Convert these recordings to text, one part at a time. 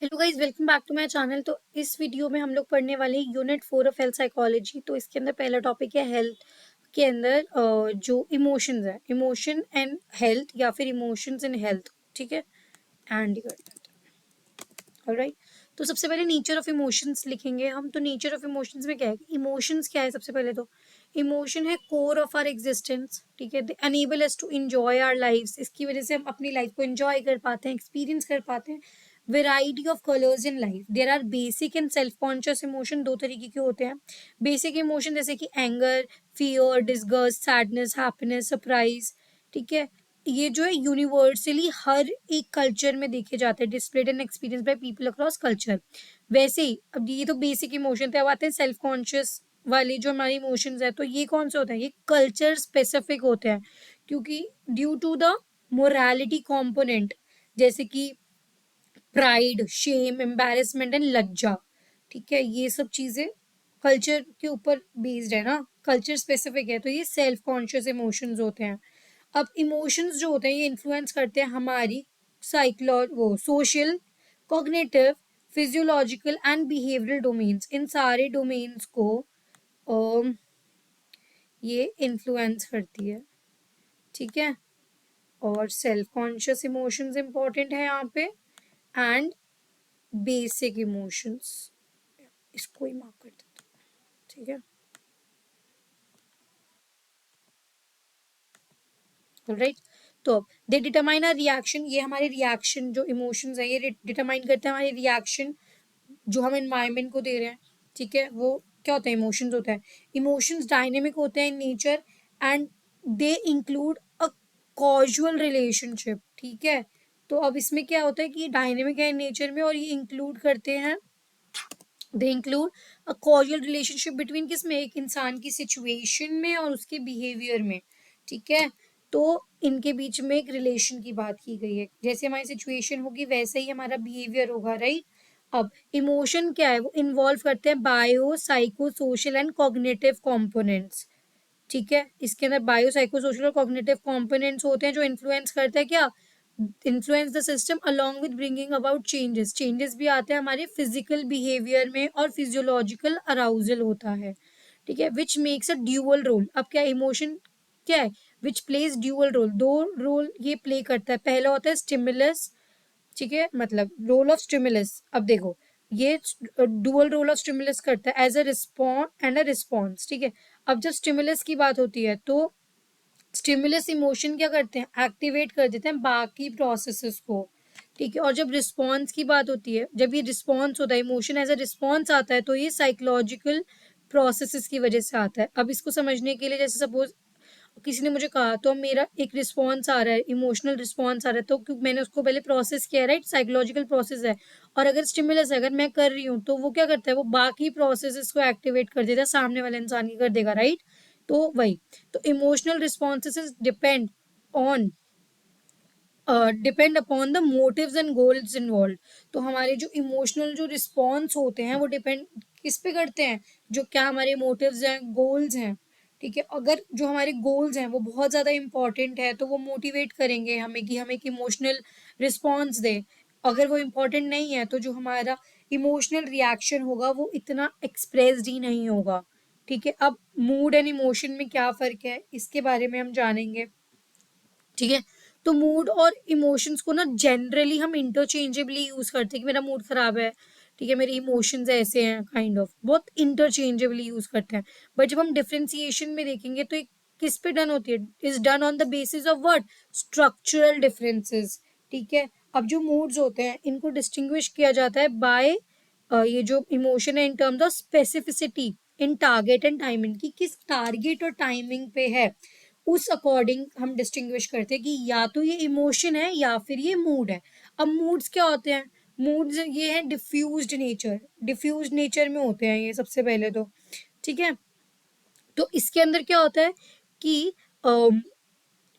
Hello guys, welcome back to my channel. तो इस video में हम लोग पढ़ने वाले हैं यूनिट 4 ऑफ हेल्थ साइकोलॉजी। तो इसके अंदर पहला टॉपिक है हेल्थ के अंदर जो इमोशंस है, इमोशन एंड हेल्थ या फिर इमोशंस एंड हेल्थ। ठीक है, एंड ऑलराइट। तो सबसे पहले नेचर ऑफ इमोशंस लिखेंगे हम। तो नेचर ऑफ इमोशंस में क्या है, इमोशंस क्या है? सबसे पहले तो इमोशन है कोर ऑफ आवर एग्जिस्टेंस। ठीक है, they enable us to enjoy our lives. इसकी वजह से हम अपनी लाइफ को एंजॉय कर पाते हैं, एक्सपीरियंस कर पाते हैं। Variety of colours in life. There are basic and self conscious emotion. दो तरीके के होते हैं। बेसिक इमोशन जैसे कि anger, fear, disgust, sadness, happiness, surprise. ठीक है, ये जो है यूनिवर्सली हर एक कल्चर में देखे जाते हैं, displayed and experience by people across culture. वैसे ही अब ये तो बेसिक इमोशन थे, अब आते हैं सेल्फ कॉन्शियस वाले जो हमारे इमोशंस है। तो ये कौन से होते हैं? ये कल्चर स्पेसिफिक होते हैं, क्योंकि due to the morality component, जैसे कि प्राइड, शेम, एम्बैरेसमेंट एंड लज्जा। ठीक है, ये सब चीजें कल्चर के ऊपर बेस्ड है ना, कल्चर स्पेसिफिक है। तो ये सेल्फ कॉन्शियस इमोशंस होते हैं। अब इमोशंस जो होते हैं ये इन्फ्लुएंस करते हैं हमारी social, cognitive, physiological and behavioural domains. इन सारे डोमेन्स को अम, ये इन्फ्लुएंस करती है। ठीक है, और सेल्फ कॉन्शियस इमोशंस इंपॉर्टेंट है यहाँ पे, एंड बेसिक इमोशंस। इसको ही मार्क कर देते हैं। ठीक है, राइट। तो दे डिटरमाइन अ रिएक्शन। ये हमारे रिएक्शन, जो इमोशंस है ये डिटरमाइन करते हैं हमारे रिएक्शन जो हम एनवायरनमेंट को दे रहे हैं। ठीक है, वो क्या होता है? इमोशंस होता है। इमोशंस डायनेमिक होते हैं in nature, and they include a casual relationship. ठीक है, तो अब इसमें क्या होता है कि ये डायनेमिक है इन नेचर में, और ये इंक्लूड करते हैं, they include a casual relationship between, किसमें? एक इंसान की सिचुएशन में और उसके बिहेवियर में। ठीक है, तो इनके बीच में एक रिलेशन की बात की गई है। जैसे हमारी सिचुएशन होगी वैसे ही हमारा बिहेवियर होगा, राइट। अब इमोशन क्या है? वो इन्वॉल्व करते हैं bio, psycho, social and cognitive components. ठीक है, इसके अंदर बायो, साइको, सोशल और कॉग्निटिव कॉम्पोनेंट्स होते हैं जो इन्फ्लुएंस करते हैं क्या? Influence the system along with bringing about changes. Changes भी आते हैं हमारे फिजिकल बिहेवियर में, और फिजियोलॉजिकल अराउजल होता है। ठीक है, which makes a dual role. अब क्या इमोशन क्या है? Which plays dual role. दो रोल ये प्ले करता है। पहला होता है स्टिमुलस। ठीक है, मतलब रोल ऑफ स्टिमुलस। अब देखो, ये डुअल रोल ऑफ स्टिमुलस करता है, as a response and a response. ठीक है, अब जब स्टिमुलस की बात होती है तो स्टिमुलस इमोशन क्या करते हैं? एक्टिवेट कर देते हैं बाकी प्रोसेसेस को। ठीक है, और जब रिस्पॉन्स की बात होती है, जब ये रिस्पॉन्स होता है, इमोशन एज अ रिस्पॉन्स आता है, तो ये साइकोलॉजिकल प्रोसेसेस की वजह से आता है। अब इसको समझने के लिए, जैसे सपोज किसी ने मुझे कहा, तो मेरा एक रिस्पॉन्स आ रहा है, इमोशनल रिस्पॉन्स आ रहा है, तो क्योंकि मैंने उसको पहले प्रोसेस किया, राइट, साइकोलॉजिकल प्रोसेस है। और अगर स्टिमुलस अगर मैं कर रही हूँ, तो वो क्या करता है? वो बाकी प्रोसेसेस को एक्टिवेट कर देता है, सामने वाले इंसान की कर देगा, राइट। तो वही, तो emotional responses on depend upon the motives and goals involve. तो हमारे जो इमोशनल जो रिस्पॉन्स होते हैं वो डिपेंड किस पे करते हैं? जो क्या हमारे मोटिव्स हैं, गोल्स हैं। ठीक है, अगर जो हमारे गोल्स हैं वो बहुत ज़्यादा इंपॉर्टेंट है तो वो मोटिवेट करेंगे हमें कि हम एक इमोशनल रिस्पॉन्स दें। अगर वो इम्पोर्टेंट नहीं है तो जो हमारा इमोशनल रिएक्शन होगा वो इतना एक्सप्रेस्ड ही नहीं होगा। ठीक है, अब मूड एंड इमोशन में क्या फ़र्क है इसके बारे में हम जानेंगे। ठीक है, तो मूड और इमोशंस को ना जनरली हम इंटरचेंजेबली यूज करते हैं कि मेरा मूड खराब है। ठीक है, मेरे इमोशंस ऐसे हैं, काइंड ऑफ बहुत इंटरचेंजेबली यूज करते हैं। बट जब हम डिफरेंशिएशन में देखेंगे तो एक किस पे डन होती है? Is done on the basis of what? Structural differences. ठीक है, अब जो मूड्स होते हैं इनको डिस्टिंग्विश किया जाता है बाय ये जो इमोशन है in terms of specificity in target and timing, की किस टारगेट और टाइमिंग पे है, उस अकॉर्डिंग हम डिस्टिंग्विश करते हैं कि या तो ये इमोशन है या फिर ये मूड है। अब मूड्स क्या होते हैं? मूड्स ये है डिफ्यूज्ड नेचर, डिफ्यूज्ड नेचर में होते हैं ये सबसे पहले तो। ठीक है, तो इसके अंदर क्या होता है कि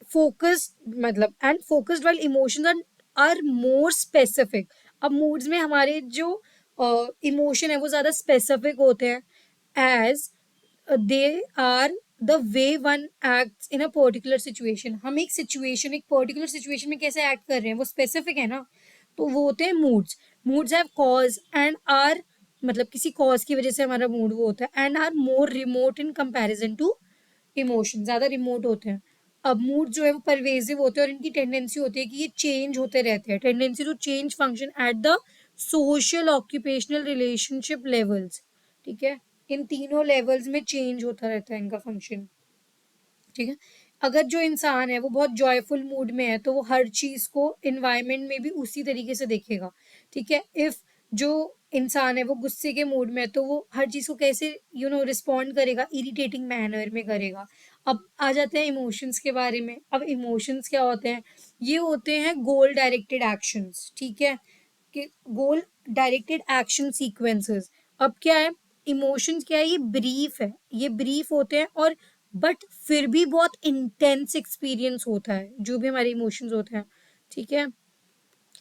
फोकस, मतलब and focused while emotions are more specific. अब मूड्स में हमारे जो इमोशन है वो ज्यादा स्पेसिफिक होते हैं, as they are the way one acts in a particular situation. हम एक सिचुएशन, एक पर्टिकुलर सिचुएशन में कैसे एक्ट कर रहे हैं वो स्पेसिफिक है ना। तो वो होते हैं moods. Moods have cause and are, मतलब किसी कॉज की वजह से हमारा मूड वो होता है, and are more remote in comparison to emotion, ज्यादा रिमोट होते हैं. अब मूड जो है वो परवेजिव होते हैं और इनकी टेंडेंसी होती है कि ये चेंज होते रहते हैं. Tendency to change function at the social occupational relationship levels. ठीक है, इन तीनों लेवल्स में चेंज होता रहता है इनका फंक्शन. ठीक है, अगर जो इंसान है वो बहुत जॉयफुल मूड में है तो वो हर चीज को इन्वायरमेंट में भी उसी तरीके से देखेगा. ठीक है, इफ जो इंसान है वो गुस्से के मूड में है तो वो हर चीज को कैसे रिस्पॉन्ड करेगा, इरिटेटिंग मैनर में करेगा. अब आ जाते हैं इमोशंस के बारे में. अब इमोशंस क्या होते हैं? ये होते हैं गोल डायरेक्टेड एक्शंस. ठीक है, कि गोल डायरेक्टेड एक्शन सीक्वेंसेस. अब क्या है, इमोशंस क्या है, ये ब्रीफ है, ये ब्रीफ होते हैं और बट फिर भी बहुत इंटेंस एक्सपीरियंस होता है जो भी हमारे इमोशंस होते हैं. ठीक है,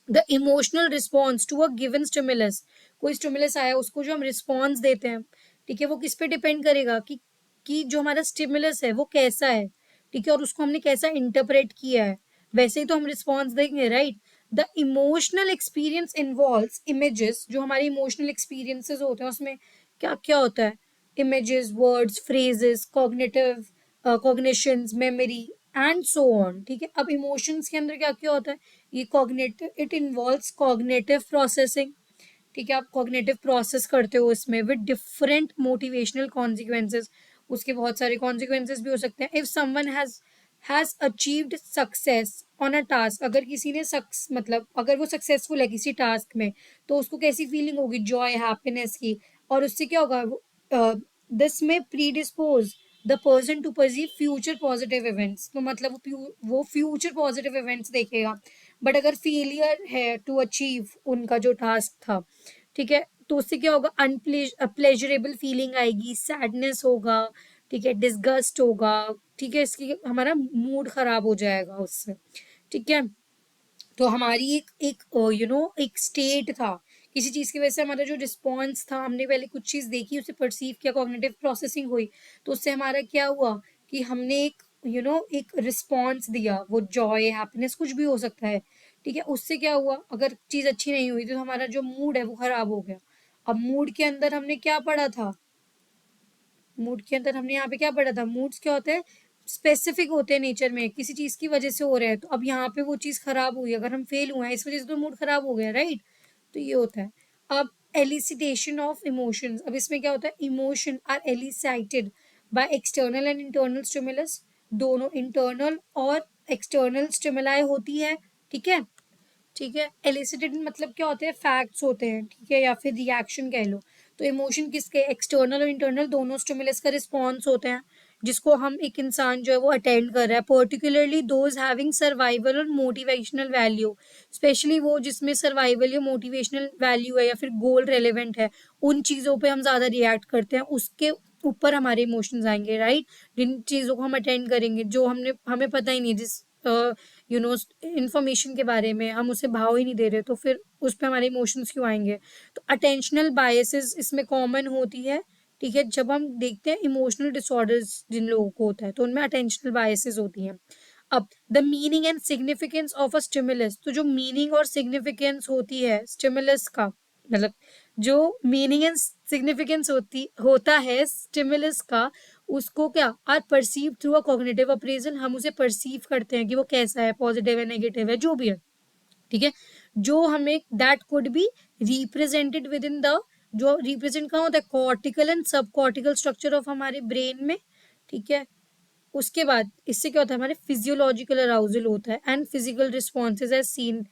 the emotional response to a given stimulus. कोई स्टिमुलस आया उसको जो हम रिस्पॉन्स देते हैं, ठीक है, वो किस पे डिपेंड करेगा कि जो हमारा स्टिमुलस है वो कैसा है. ठीक है, और उसको हमने कैसा इंटरप्रेट किया है, वैसे ही तो हम रिस्पॉन्स देंगे, right. The emotional experience involves images. जो हमारे इमोशनल एक्सपीरियंसेस होते हैं उसमें क्या क्या होता है? Images, words, phrases, cognitive cognitions, memory and so on. ठीक है, अब इमोशंस के अंदर क्या क्या होता है? ये cognitive, it involves cognitive processing. ठीक है, आप कॉग्निटिव प्रोसेस करते हो इसमें विद डिफरेंट मोटिवेशनल कॉन्सिक्वेंसेस. उसके बहुत सारे कॉन्सिक्वेंसेस भी हो सकते हैं. If someone has achieved success on a task. अगर किसी ने मतलब अगर वो सक्सेसफुल है किसी टास्क में तो उसको कैसी फीलिंग होगी? जॉय, हैप्पीनेस की. और उससे क्या होगा? दिस में predispose the person to perceive future positive events. तो मतलब वो फ्यूचर पॉजिटिव इवेंट्स देखेगा. बट अगर फेलियर है टू अचीव उनका जो टास्क था, ठीक है, तो उससे क्या होगा? प्लेजरेबल फीलिंग आएगी, सैडनेस होगा, ठीक है, डिस्गस्ट होगा. ठीक है, इसकी हमारा मूड खराब हो जाएगा उससे. ठीक है, तो हमारी एक एक एक स्टेट था किसी चीज की वजह से. हमारा जो रिस्पॉन्स था, हमने पहले कुछ चीज देखी, उसे परसीव किया, कॉग्निटिव प्रोसेसिंग हुई, तो उससे हमारा क्या हुआ कि हमने एक एक रिस्पॉन्स दिया. वो जॉय, हैप्पीनेस, कुछ भी हो सकता है. ठीक है, उससे क्या हुआ? अगर चीज अच्छी नहीं हुई तो हमारा जो मूड है वो खराब हो गया. अब मूड के अंदर हमने क्या पढ़ा था? मूड के अंदर हमने यहाँ पे क्या पढ़ा था? मूड्स क्या होते हैं? स्पेसिफिक होते हैं नेचर में, किसी चीज की वजह से हो रहे हैं. तो अब यहाँ पे वो चीज खराब हुई, अगर हम फेल हुए हैं इस वजह से तो मूड खराब हो गया, राइट. तो ये होता है. अब एलिसिटेशन ऑफ इमोशंस. अब इसमें क्या होता है? Emotion are elicited by external and internal stimulus. दोनों इंटरनल और एक्सटर्नल स्टिमुलाई होती है. ठीक है, ठीक है. एलिसिटेड मतलब क्या होते हैं? फैक्ट्स होते हैं. ठीक है, या फिर रिएक्शन कह लो. तो इमोशन किसके? एक्सटर्नल और इंटरनल दोनों स्टिमुलस का रिस्पॉन्स होते हैं जिसको हम, एक इंसान जो है वो अटेंड कर रहा है. पर्टिकुलरली दोज हैविंग सर्वाइवल और मोटिवेशनल वैल्यू. स्पेशली वो जिसमें सर्वाइवल या मोटिवेशनल वैल्यू है या फिर गोल रेलिवेंट है, उन चीज़ों पे हम ज़्यादा रिएक्ट करते हैं, उसके ऊपर हमारे इमोशंस आएंगे, राइट. जिन चीज़ों को हम अटेंड करेंगे जो हमें पता ही नहीं, जिस इंफॉर्मेशन के बारे में हम उसे भाव ही नहीं दे रहे, तो फिर उस पर हमारे इमोशंस क्यों आएंगे? तो अटेंशनल बायसेस इसमें कॉमन होती है. ठीक है, जब हम देखते हैं इमोशनल डिसऑर्डर्स जिन लोगों को होता है तो उनमें अटेंशनल बायसेस होती हैं. अब the meaning and significance of a stimulus. तो जो मीनिंग और सिग्निफिकेंस होती है स्टिमुलस का, मतलब जो मीनिंग एंड सिग्निफिकेंस होता है स्टिमुलस का, उसको क्या are perceive through a cognitive appraisal. हम उसे परसीव करते हैं कि वो कैसा है, पॉजिटिव है, नेगेटिव है, जो भी है. ठीक है, जो हमें that could be represented with in the, जो रिप्रेजेंट कहाँ होता है? कॉर्टिकल एंड सब कॉर्टिकल स्ट्रक्चर ऑफ हमारे ब्रेन में. ठीक है, उसके बाद इससे क्या होता है? हमारे फिजियोलॉजिकल अराउजल होता है and physical responses as seen.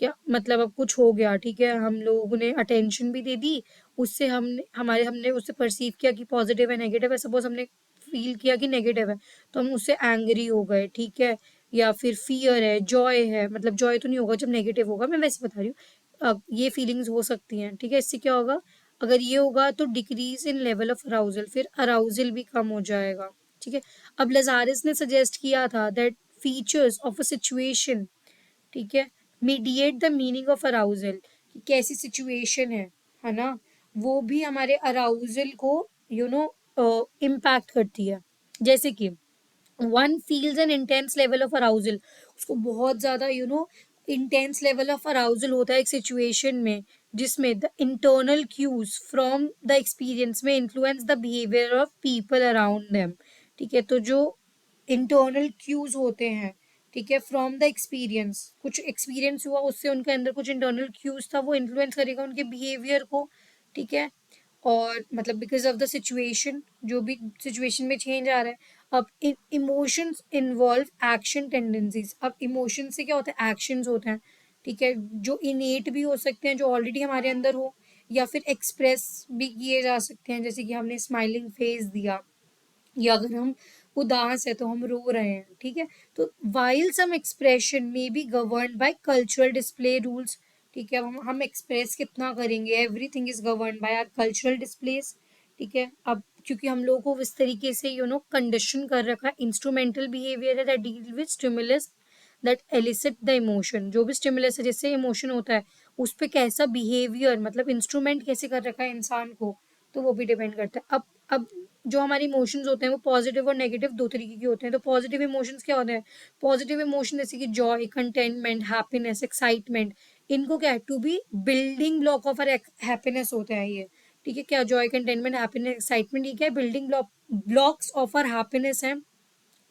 क्या मतलब? अब कुछ हो गया, ठीक है, हम लोगों ने अटेंशन भी दे दी, उससे हमने उससे परसीव किया कि पॉजिटिव है, नेगेटिव है. सपोज हमने फील किया कि नेगेटिव है तो हम उससे एंग्री हो गए, ठीक है, या फिर फियर है, जॉय है. मतलब जॉय तो नहीं होगा जब नेगेटिव होगा, मैं वैसे बता रही हूँ. अब ये फीलिंग्स हो सकती हैं. ठीक है, इससे क्या होगा? अगर ये होगा तो decrease in level of arousal, फिर अराउजल भी कम हो जाएगा. ठीक है, अब लजारिस ने सजेस्ट किया था that features of a situation, ठीक है, mediate the meaning of arousal. कि कैसी सिचुएशन है ना, वो भी हमारे अराउजल को इम्पैक्ट करती है. जैसे कि one feels N intense level of arousal. उसको बहुत ज्यादा इंटेंस लेवल ऑफ अराउजल होता है एक सिचुएशन में जिसमें the internal cues from the experience में influence the behaviour of people around them. ठीक है, तो जो इंटरनल क्यूज होते हैं, ठीक है, फ्रॉम द एक्सपीरियंस, कुछ एक्सपीरियंस हुआ उससे उनके अंदर कुछ इंटरनल क्यूज था, वो इन्फ्लुएंस करेगा उनके बिहेवियर को। ठीक है, और मतलब बिकॉज ऑफ द सिचुएशन, जो भी सिचुएशन में चेंज आ रहा है। अब इमोशंस इन्वॉल्व एक्शन टेंडेंसीज। अब इमोशन से क्या होता है, एक्शंस होते हैं। ठीक है, जो इनेट भी हो सकते हैं, जो ऑलरेडी हमारे अंदर हो, या फिर एक्सप्रेस भी किए जा सकते हैं, जैसे कि हमने स्माइलिंग फेस दिया, या अगर हम उदास है तो हम रो रहे हैं। ठीक है, तो while some expression may be govern by cultural display rules. ठीक है, हम एक्सप्रेस कितना करेंगे, everything is govern by our cultural displays. ठीक है, अब क्योंकि हम लोगों को इस तरीके से कंडीशन कर रखा है, इंस्ट्रूमेंटल बिहेवियर है that deal with stimulus that elicit the emotion. जो भी स्टिमुलस है जिससे इमोशन होता है, उस पर कैसा बिहेवियर, मतलब इंस्ट्रूमेंट कैसे कर रखा है इंसान को, तो वो भी डिपेंड करता है। अब जो हमारे इमोशंस होते हैं वो पॉजिटिव और नेगेटिव दो तरीके के होते हैं। तो पॉजिटिव इमोशंस क्या होते हैं, पॉजिटिव इमोशन जैसे कि जॉय, कंटेनमेंट, हैप्पीनेस, एक्साइटमेंट, इनको क्या है, to be building block of our happiness होते हैं ये। ठीक है, क्या जॉय, कंटेनमेंट, हैप्पीनेस, एक्साइटमेंट, ये क्या है, building blocks of our happiness है,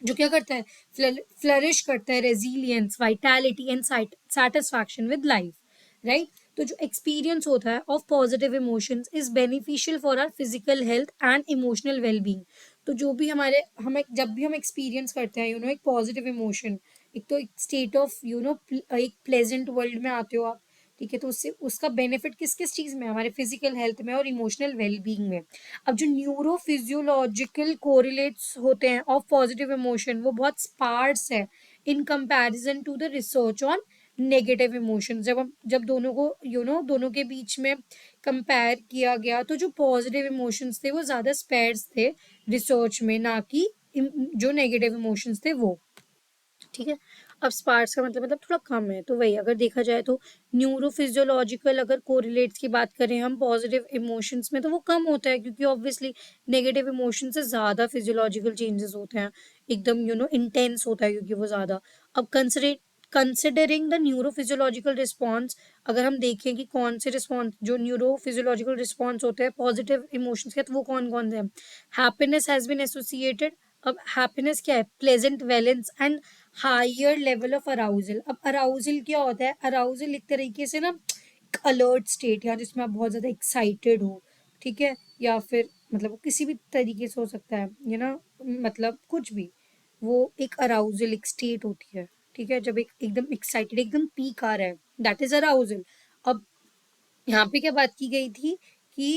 जो क्या करता है, फ्लरिश करता है resilience, vitality and satisfaction with life, right. तो जो एक्सपीरियंस होता है of positive emotions is beneficial for our physical health and emotional wellbeing. तो जो भी हमारे हमें जब भी हम एक्सपीरियंस करते हैं एक पॉजिटिव इमोशन, एक तो एक स्टेट ऑफ एक प्लेजेंट वर्ल्ड में आते हो आप। ठीक है, तो उससे उसका बेनिफिट किस किस चीज़ में, हमारे फिजिकल हेल्थ में और इमोशनल वेलबींग में। अब जो न्यूरो फिजियोलॉजिकल कोरिलेट्स होते हैं ऑफ पॉजिटिव इमोशन, वो बहुत स्पार्स है in comparison to the research on negative emotion. जब दोनों को दोनों के बीच में कंपेयर किया गया, तो जो पॉजिटिव इमोशंस थे वो ज़्यादा स्पेयर्स थे रिसर्च में, ना कि जो नेगेटिव इमोशंस थे वो। ठीक है, अब स्पार्स का मतलब थोड़ा कम है, तो वही अगर देखा जाए तो न्यूरोफिजियोलॉजिकल अगर कोरिलेट्स की बात करें हम पॉजिटिव इमोशंस में, तो वो कम होता है, क्योंकि ऑब्वियसली नेगेटिव इमोशन से ज़्यादा फिजियोलॉजिकल चेंजेस होते हैं, एकदम इंटेंस होता है क्योंकि वो ज़्यादा। अब कंसिडरिंग द न्यूरोफिजियोलॉजिकल रिस्पॉन्स, अगर हम देखें कि कौन से रिस्पॉन्स जो न्यूरोफिजियोलॉजिकल रिस्पॉन्स होते हैं पॉजिटिव इमोशंस के, तो वो कौन कौन से हैं। Happiness has been associated. अब हैप्पीनेस क्या है, pleasant valence and higher level of arousal. अब अराउजल क्या होता है, अराउजल एक तरीके से ना अलर्ट स्टेट, या जिसमें आप बहुत ज़्यादा एक्साइटेड हो। ठीक है, या फिर मतलब वो किसी भी तरीके से हो सकता है, मतलब कुछ भी, वो एक अराउजल एक स्टेट होती है। ठीक है, जब एकदम एक्साइटेड, एकदम पीक आ रहा है, दैट इज अराउजल। अब यहाँ पे क्या बात की गई थी कि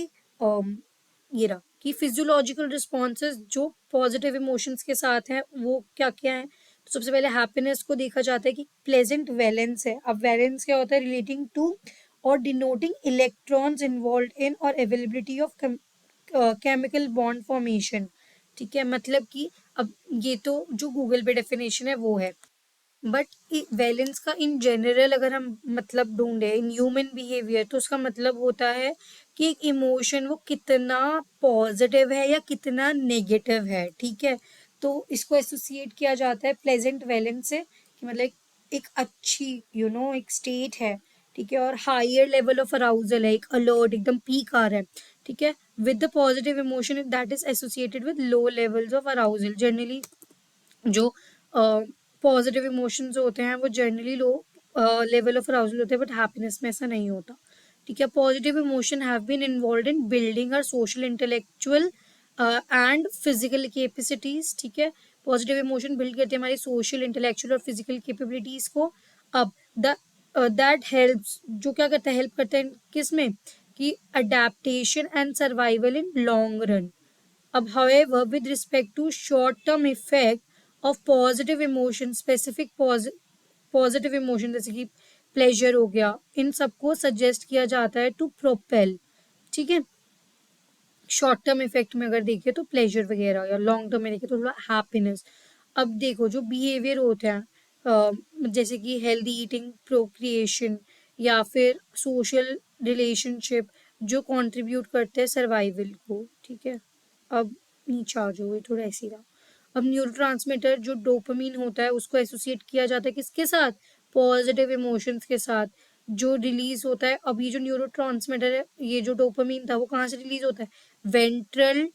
ये रहा कि फिजियोलॉजिकल रिस्पॉन्सेज जो पॉजिटिव इमोशंस के साथ हैं वो क्या क्या है। तो सबसे पहले हैप्पीनेस को देखा जाता है कि प्लेजेंट वैलेंस है। अब वैलेंस क्या होता है, रिलेटिंग टू और डिनोटिंग इलेक्ट्रॉन्स इन्वॉल्व इन और availability of chemical bond formation. ठीक है, मतलब कि अब ये तो जो गूगल पे डेफिनेशन है वो है, बट वैलेंस का इन जनरल अगर हम मतलब ढूंढे इन ह्यूमन बिहेवियर, तो उसका मतलब होता है कि एक इमोशन वो कितना पॉजिटिव है या कितना नेगेटिव है। ठीक है, तो इसको एसोसिएट किया जाता है प्लेजेंट वैलेंस से, कि मतलब एक अच्छी एक स्टेट है। ठीक है, और हायर लेवल ऑफ अराउजल है, एक अलर्ट एकदम पीक आ रहा है। ठीक है, with the positive emotion that is associated with low levels of arousal. Generally जो पॉजिटिव इमोशंस होते हैं वो generally low level of arousal होते हैं, बट हैप्पीनेस में ऐसा नहीं होता। ठीक है, positive emotion have been involve in building our social, intellectual and physical capacities. ठीक है, पॉजिटिव इमोशन बिल्ड करते हैं हमारी सोशल, इंटेलेक्चुअल और फिजिकल कैपेबिलिटीज को। अब द दैट हेल्प्स, जो क्या करता है, हेल्प करता है किस में, कि adaptation and survival in long run. अब however with respect to short term effect of positive emotion, specific positive emotion जैसे कि प्लेजर हो गया, इन सबको सजेस्ट किया जाता है टू प्रोपेल। ठीक है, शॉर्ट टर्म इफेक्ट में अगर देखें तो प्लेजर वगैरह, या लॉन्ग टर्म में देखें तो थोड़ा हैप्पीनेस। अब देखो जो बिहेवियर होते हैं जैसे कि हेल्दी ईटिंग, प्रोक्रिएशन, या फिर सोशल रिलेशनशिप, जो कंट्रीब्यूट करते हैं सर्वाइवल को। ठीक है, अब नीचे आ जाओ, ये थोड़ा ऐसे ही रहा। अब न्यूरोट्रांसमीटर जो डोपामीन होता है उसको एसोसिएट किया जाता है किसके साथ, पॉजिटिव इमोशंस के साथ जो रिलीज होता है। अब ये जो न्यूरोट्रांसमीटर है, ये जो डोपामीन था, वो कहाँ से रिलीज होता है? वेंट्रल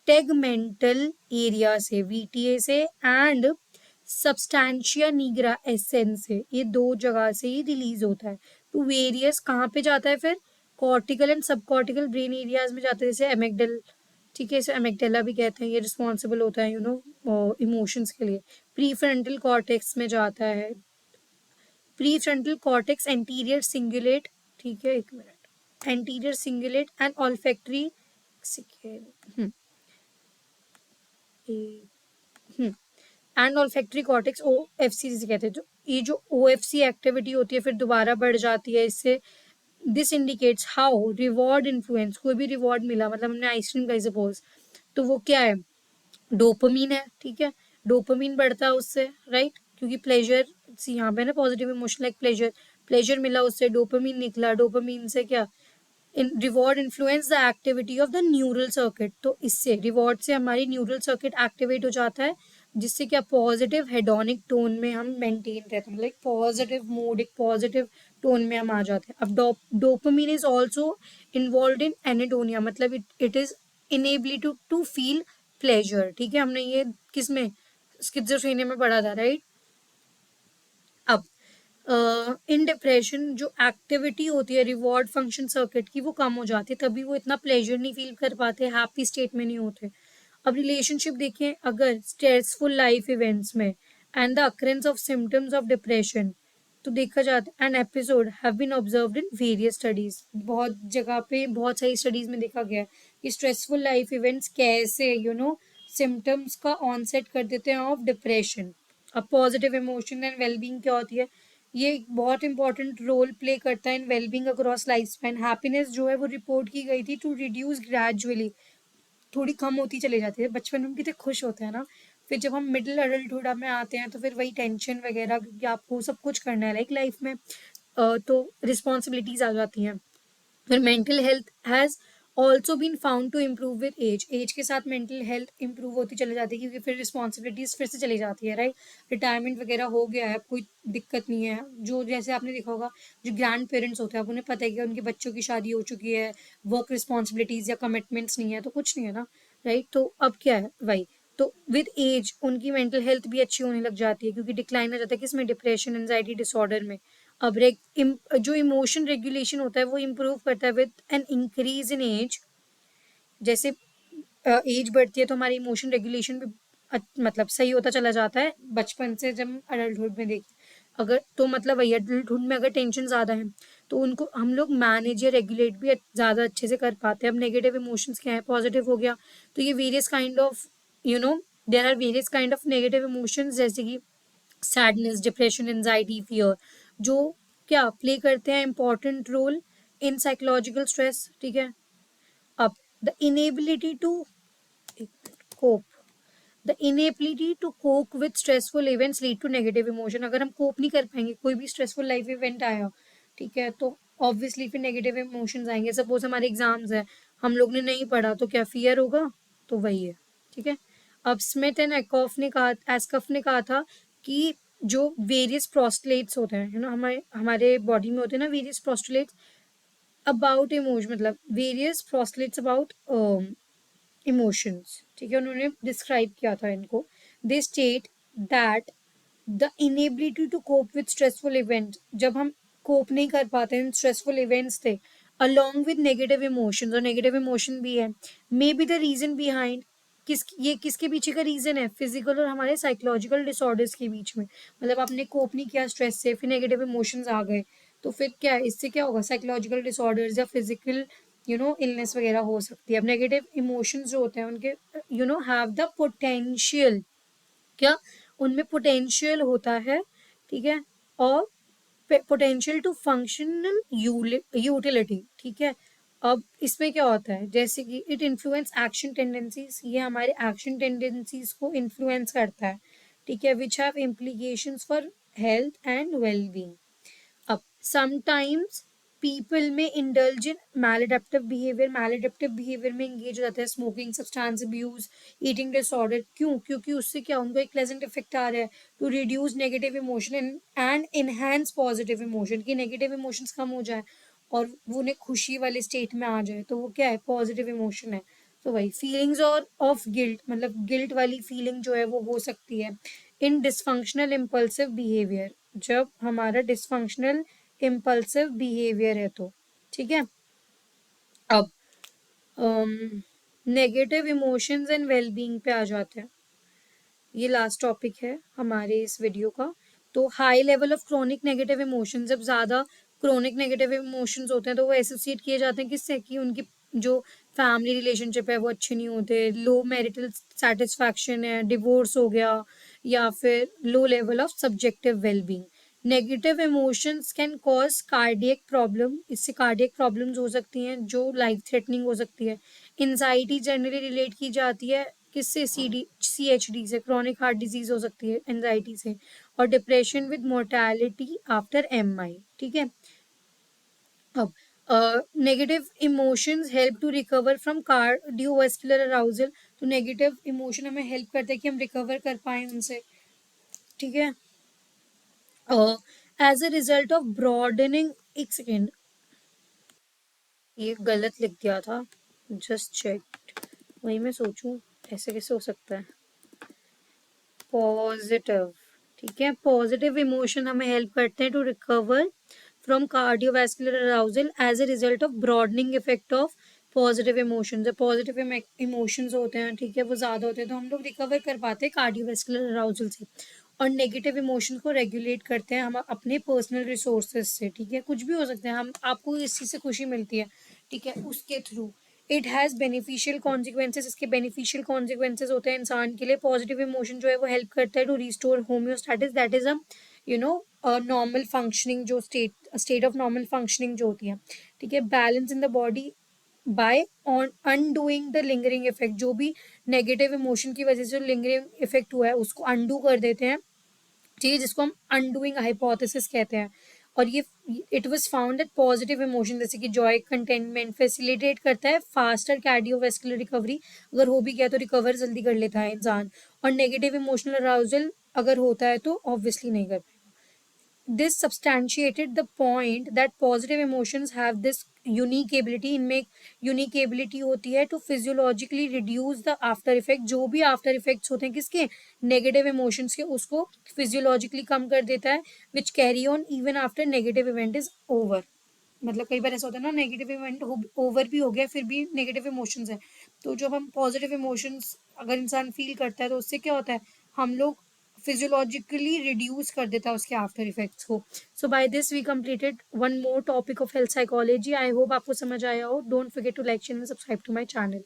टेगमेंटल एरिया से, वीटीए से, एंड सब्सटैंशिया निग्रा एसेंस से। ये दो जगह से ही रिलीज होता है। टू वेरियस कहाँ पे जाता है फिर? कॉर्टिकल एंड सब कॉर्टिकल ब्रेन एरियाज में जाता है, जैसे एमिगडल, ठीक है, इसे एमिगडाला भी कहते हैं। ये रिस्पॉन्सिबल होता है इमोशंस के लिए। प्री फ्रंटल कॉर्टेक्स में जाता है। Pre frontal cortex anterior cingulate, ठीक है, एक minute, anterior cingulate and olfactory and olfactory cortex, OFC जिसे कहते हैं। जो ये जो OFC एक्टिविटी होती है फिर दोबारा बढ़ जाती है इससे। This indicates how reward influence, कोई भी रिवॉर्ड मिला, मतलब हमने आइसक्रीम खाई सपोज, तो वो क्या है? डोपामीन है, ठीक है, डोपामीन बढ़ता है उससे, राइट, क्योंकि प्लेजर, सी यहाँ पे ना positive emotion like pleasure, pleasure मिला उससे, डोपामीन निकला, डोपामीन से क्या? इन reward influence the activity of the neural circuit, तो इससे रिवॉर्ड से हमारी न्यूरल सर्किट एक्टिवेट हो जाता है, जिससे क्या पॉजिटिव हेडोनिक टोन में हम मेंटेन रहते हैं, लाइक पॉजिटिव मूड, एक पॉजिटिव टोन में हम आ जाते हैं। अब dopamine is also involve in anhedonia, मतलब it is inability to feel pleasure, ठीक है, हमने ये किस में, स्किज़ोफ्रेनिया में पढ़ा था, राइट। अब इन डिप्रेशन जो एक्टिविटी होती है रिवॉर्ड फंक्शन सर्किट की, वो कम हो जाती है, तभी वो इतना प्लेजर नहीं फील कर पाते, हैप्पी स्टेट में नहीं होते। अब रिलेशनशिप देखें, अगर स्ट्रेसफुल लाइफ इवेंट्स में and the occurrence of symptoms of depression, तो देखा जाता है, an episode have been observed in various studies, बहुत जगह पे बहुत सारी स्टडीज में देखा गया है कि स्ट्रेसफुल लाइफ इवेंट्स कैसे सिम्टम्स का ऑनसेट कर देते हैं ऑफ डिप्रेशन। अब पॉजिटिव इमोशन एंड वेलबींग क्या होती है? ये एक बहुत इंपॉर्टेंट रोल प्ले करता है in wellbeing across life span. Happiness जो है वो रिपोर्ट की गई थी टू रिड्यूस ग्रेजुअली, थोड़ी कम होती चली जाती है। बचपन में हम कितने खुश होते हैं ना, फिर जब हम मिडिल अडल्टहुड में आते हैं तो फिर वही टेंशन वगैरह, क्योंकि आपको सब कुछ करना है लाइक लाइफ में, तो रिस्पॉन्सिबिलिटीज आ जाती हैं। फिर mental health has also been found to improve with age के साथ मेंटल हेल्थ इंप्रूव होती चली जाती है, क्योंकि फिर रिस्पॉन्सिबिलिटीज फिर से चली जाती है, राइट। रिटायरमेंट वगैरह हो गया है, कोई दिक्कत नहीं है। जो जैसे आपने देखा होगा, जो ग्रैंड पेरेंट्स होते हैं, अब उन्हें पता है कि उनके बच्चों की शादी हो चुकी है, वर्क रिस्पॉन्सिबिलिटीज या कमिटमेंट्स नहीं है, तो कुछ नहीं है ना, राइट। तो अब क्या है वही, तो विद एज उनकी मेंटल हेल्थ भी अच्छी होने लग जाती है, क्योंकि डिक्लाइन आ जाता है किसमें? डिप्रेशन एंजाइटी डिसऑर्डर में। अब जो इमोशन रेगुलेशन होता है वो इम्प्रूव करता है with an increase in age. जैसे एज बढ़ती है तो हमारी इमोशन रेगुलेशन भी मतलब सही होता चला जाता है, बचपन से जब अडल्टहुड में देखते, अगर तो मतलब वही अडल्टहुड में अगर टेंशन ज़्यादा है तो उनको हम लोग मैनेज या रेगुलेट भी ज़्यादा अच्छे से कर पाते हैं। अब नेगेटिव इमोशंस क्या है? पॉजिटिव हो गया, तो ये various kind of you know there are various kind of negative emotions, जैसे कि सैडनेस, डिप्रेशन, एंजाइटी, फियर, जो क्या प्ले करते हैं important role in psychological stress, ठीक है। अब the inability to cope, the inability to cope with stressful events lead to negative emotion. अगर हम कोप नहीं कर पाएंगे, कोई भी स्ट्रेसफुल लाइफ इवेंट आया, ठीक है, तो ऑब्वियसली फिर नेगेटिव इमोशंस आएंगे। सपोज हमारे एग्जाम्स है, हम लोग ने नहीं पढ़ा, तो क्या फियर होगा? तो वही है, ठीक है। अब स्मिथ एंड एस्कफ ने कहा था कि जो वेरियस प्रोस्टलेट्स होते हैं, हमारे हमारे बॉडी में होते हैं ना वेरियस प्रोस्टलेट्स अबाउट इमोशन, मतलब वेरियस प्रोस्टलेट्स अबाउट इमोशंस, ठीक है, उन्होंने डिस्क्राइब किया था इनको। They state that the inability to cope with stressful event, जब हम कोप नहीं कर पाते हैं स्ट्रेसफुल इवेंट्स थे, अलॉन्ग विद नेगेटिव इमोशंस, और नेगेटिव इमोशन भी है, may be the reason behind, ये किसके पीछे का रीजन है? फिजिकल और हमारे साइकोलॉजिकल डिसऑर्डर्स के बीच में। मतलब आपने कोप नहीं किया स्ट्रेस से, फिर नेगेटिव इमोशंस आ गए, तो फिर क्या इससे क्या होगा? साइकोलॉजिकल डिसऑर्डर्स या फिजिकल इलनेस वगैरह हो सकती है। अब नेगेटिव इमोशंस जो होते हैं उनके हैव द पोटेंशियल, क्या उनमें पोटेंशियल होता है, ठीक है, और पोटेंशियल टू फंक्शनल यूटिलिटी, ठीक है। अब इसमें क्या होता है, जैसे कि इट इन्फ्लुएंस एक्शन टेंडेंसीज, ये हमारे एक्शन टेंडेंसीज को इन्फ्लुएंस करता है, ठीक है, which have implications for health and wellbeing. अब समटाइम्स पीपल में इंडल्ज इन मैलएडेप्टिव बिहेवियर में इंगेज हो जाते हैं, smoking, substance abuse, eating disorder. क्यों? क्योंकि उससे क्या, उनको एक प्लेजेंट इफेक्ट आ रहा है, to reduce negative emotion and enhance positive emotion, कि नेगेटिव इमोशंस कम हो जाए और वो उन्हें खुशी वाले स्टेट में आ जाए, तो वो क्या है, पॉजिटिव इमोशन है। तो वही फीलिंग्स और ऑफ गिल्ट, मतलब गिल्ट वाली फीलिंग जो है वो हो सकती है इन डिसफंक्शनल इम्पल्सिव बिहेवियर, जब हमारा डिसफंक्शनल इम्पल्सिव बिहेवियर है तो। ठीक है। अब नेगेटिव इमोशंस एंड वेलबींग पे आ जाते हैं। ये लास्ट टॉपिक है हमारे इस वीडियो का। तो high level of chronic negative emotions, जब ज़्यादा क्रोनिक नेगेटिव इमोशंस होते हैं तो वो एसोसिएट किए जाते हैं किससे, कि उनकी जो फैमिली रिलेशनशिप है वो अच्छे नहीं होते, लो मैरिटल सेटिस्फैक्शन है, डिवोर्स हो गया, या फिर low level of subjective wellbeing. Negative emotions can cause cardiac problem, इससे कार्डियक प्रॉब्लम्स हो सकती हैं जो लाइफ थ्रेटनिंग हो सकती है। एंजाइटी जनरली रिलेट की जाती है किससे, CHD से, क्रॉनिक हार्ट डिजीज हो सकती है एंजाइटी से, और depression with mortality after MI। ठीक है। अब negative emotions help to recover from cardiovascular arousal, तो नेगेटिव इमोशन हमें हेल्प करते हैं कि हम रिकवर कर पाए उनसे। ठीक है। As a result of broadening, एक सेकेंड, ये गलत लिख दिया था, जस्ट चेक, वही मैं सोचूं ऐसे कैसे हो सकता है। पॉजिटिव, ठीक है, पॉजिटिव इमोशन हमें हेल्प करते हैं to recover from cardiovascular arousal as a result of broadening effect of positive emotion. जब पॉजिटिव इमोशंस होते हैं, ठीक है, वो ज़्यादा होते हैं तो हम लोग रिकवर कर पाते हैं कार्डियोवास्कुलर अराउजल से। और नेगेटिव इमोशन को रेगुलेट करते हैं हम अपने पर्सनल रिसोर्सेज से। ठीक है, कुछ भी हो सकता है, हम आपको इस चीज़ से खुशी मिलती है, ठीक है, उसके through. It has beneficial consequences, इसके बेनिफिशियल कॉन्सिक्वेंसेज होते हैं इंसान के लिए। पॉजिटिव इमोशन जो है वो हेल्प करता है to restore homeostasis, that is a normal functioning, जो स्टेट ऑफ नॉर्मल फंक्शनिंग जो होती है। ठीक है, balance in the body by on undoing the lingering effect, जो भी नेगेटिव इमोशन की वजह से लिंगरिंग इफेक्ट हुआ है उसको अनडू कर देते हैं। ठीक है, जिसको हम अनडूइंग हाइपोथेसिस कहते हैं। और ये it was found that positive emotion जैसे कि जॉय, कंटेनमेंट फैसिलिटेट करता है फास्टर कार्डियोवास्कुलर रिकवरी, अगर हो भी गया तो रिकवर जल्दी कर लेता है इंसान। और नेगेटिव इमोशनल अराउजल अगर होता है तो ऑब्वियसली नहीं कर। This substantiated the point that positive emotions have this unique ability, इनमें unique ability होती है to physiologically reduce the after effect, जो भी after effects होते हैं किसके, negative emotions के, उसको physiologically कम कर देता है, which carry on even after negative event is over। मतलब कई बार ऐसा होता है ना, नेगेटिव इवेंट ओवर भी हो गया फिर भी नेगेटिव इमोशंस है, तो जब हम पॉजिटिव इमोशंस अगर इंसान फील करता है तो उससे क्या होता है, हम लोग फिजियोलॉजिकली रिड्यूस कर देता है उसके आफ्टर इफेक्ट्स को। So by this we completed one more topic of health psychology. I hope आपको समझ आया हो। Don't forget to like share and subscribe to my channel.